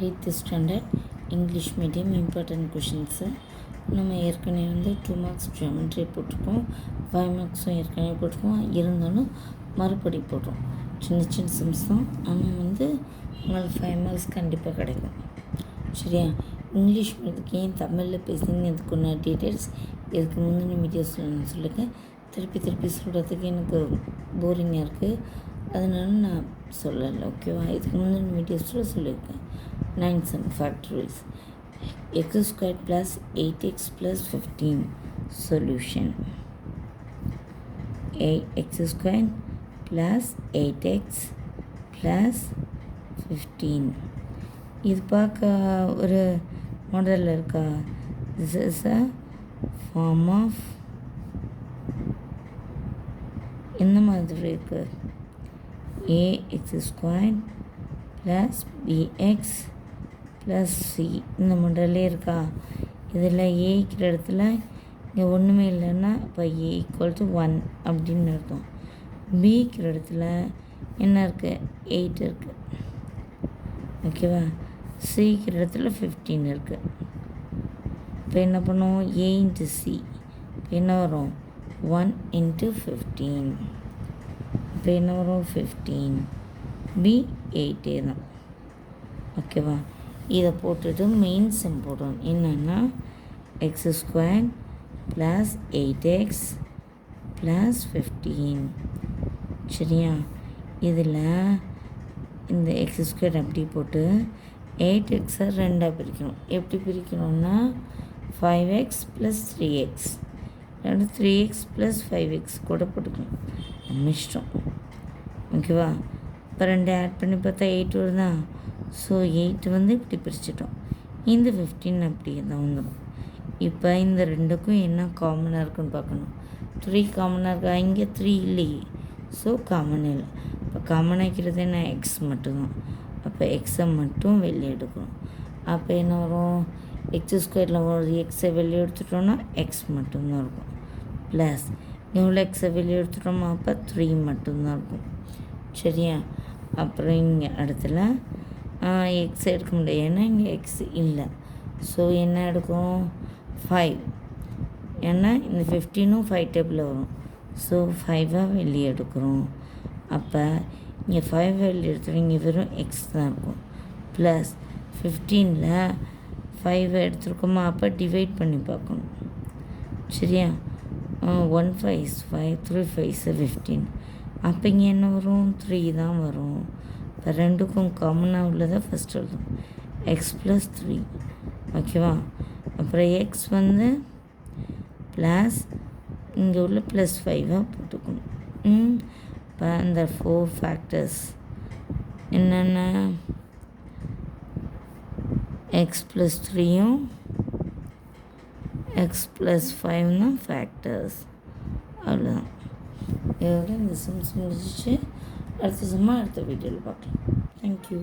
8th standard English medium important questions. நம்ம ஏற்கனவே வந்து 2 marks geometry போட்டிருக்கோம், 5 marksம் ஏற்கனவே போட்டிருக்கோம். இருந்தாலும் மறுபடி போடுறோம். சின்ன சின்ன சம்ஸ் தான், ஆனால் வந்து உங்களுக்கு 5 marks கண்டிப்பாக கிடைக்கும். சரியா? இங்கிலீஷ் மீடியத்துக்கு ஏன் தமிழில் பேசுங்க, இதுக்குள்ள டீட்டெயில்ஸ் இதுக்கு முந்தின வீடியோஸில் நான் சொல்லியிருக்கேன். திருப்பி சொல்கிறதுக்கு எனக்கு போரிங்காக இருக்குது, அதனால நான் சொல்லலை. ஓகேவா? இதுக்கு முந்தின வீடியோஸில் சொல்லியிருக்கேன். 9 sum factories. X squared plus 8x plus 15 solution. X squared plus 8x plus 15. இது பார்க்க ஒரு மாடலில் இருக்கா? This is a form of இந்த மாதிரி இருக்குது. ax squared plus bx plus c இந்த மாடலே இருக்கா? இதில் ஏக்கிற இடத்துல இங்கே ஒன்றுமே இல்லைன்னா இப்போ a = 1 அப்படின்னு அர்த்தம். பிக்கிற இடத்துல என்ன இருக்குது? 8 இருக்குது. ஓகேவா? சிக்கிற இடத்துல 15 இருக்குது. இப்போ என்ன பண்ணுவோம்? a into c. இப்போ என்ன வரும்? 1 into 15. இப்போ என்ன வரும்? 15. b 8 தான். ஓகேவா? இதை போட்டுட்டு மெயின் சம் போடுறோம். என்னென்னா x squared plus 8x plus 15. சரியா? இதில் இந்த x squared அப்படி போட்டு 8xஐ 2ஆக பிரிக்கணும். எப்படி பிரிக்கணும்னா 5x plus 3x, 3x plus 5x கூட போட்டுக்கணும். நம்ம இஷ்டம். ஓகேவா? இப்போ 2 ஆட் பண்ணி பார்த்தா 8 வருதா? ஸோ 8 வந்து இப்படி பிரிச்சிட்டோம். இந்த 15 அப்படியே தான் வந்துடும். இப்போ இந்த ரெண்டுக்கும் என்ன காமனாக இருக்குன்னு பார்க்கணும். 3 காமனாக இருக்கா? இங்கே 3 இல்லையே, ஸோ காமன் இல்லை. இப்போ காமன் ஆக்கிறது என்ன? எக்ஸ் மட்டும்தான். அப்போ எக்ஸை மட்டும் வெளியே எடுக்கணும். அப்போ என்ன வரும்? எக்ஸ் ஸ்கொயரில் ஒரு எக்ஸை வெளியே எடுத்துட்டோன்னா எக்ஸ் மட்டும்தான் இருக்கும். ப்ளஸ் எவ்வளோ எக்ஸை வெளியே எடுத்துட்டோமோ அப்போ 3 மட்டும்தான் இருக்கும். சரியா? அப்புறம் இங்கே இடத்துல எக்ஸ் எடுக்க முடியாது, ஏன்னா இங்கே எக்ஸ் இல்லை. ஸோ என்ன எடுக்கும்? 5. ஏன்னா இந்த 15ம் 5 டேபிளில் வரும். ஸோ 5 வெளியே எடுக்கிறோம். அப்போ இங்கே 5 வெளியே எடுத்துகிட்டு இங்கே வெறும் எக்ஸ் தான் இருக்கும். ப்ளஸ் 15ல் 5 எடுத்துருக்கோமா? அப்போ டிவைட் பண்ணி பார்க்கணும். சரியா? 1 5 is 5, 3 5 is 15. அப்போ இங்கே என்ன வரும்? 3 தான் வரும். இப்போ ரெண்டுக்கும் காமனாக உள்ளதை ஃபஸ்ட் எழுதும். X plus 3. ஓகேவா? அப்புறம் எக்ஸ் வந்து ப்ளஸ் இங்கே உள்ள ப்ளஸ் 5 போட்டுக்கணும். இப்போ அந்த 4 ஃபேக்டர்ஸ் என்னென்ன? எக்ஸ் ப்ளஸ் 3யும் எக்ஸ் ப்ளஸ் 5 தான் ஃபேக்டர்ஸ். அவ்வளோதான். இதோட இந்த சம்ஸ் முடிஞ்சிச்சு. அடுத்த சம்மா அடுத்த வீடியோவில் பார்க்கலாம். தேங்க்யூ.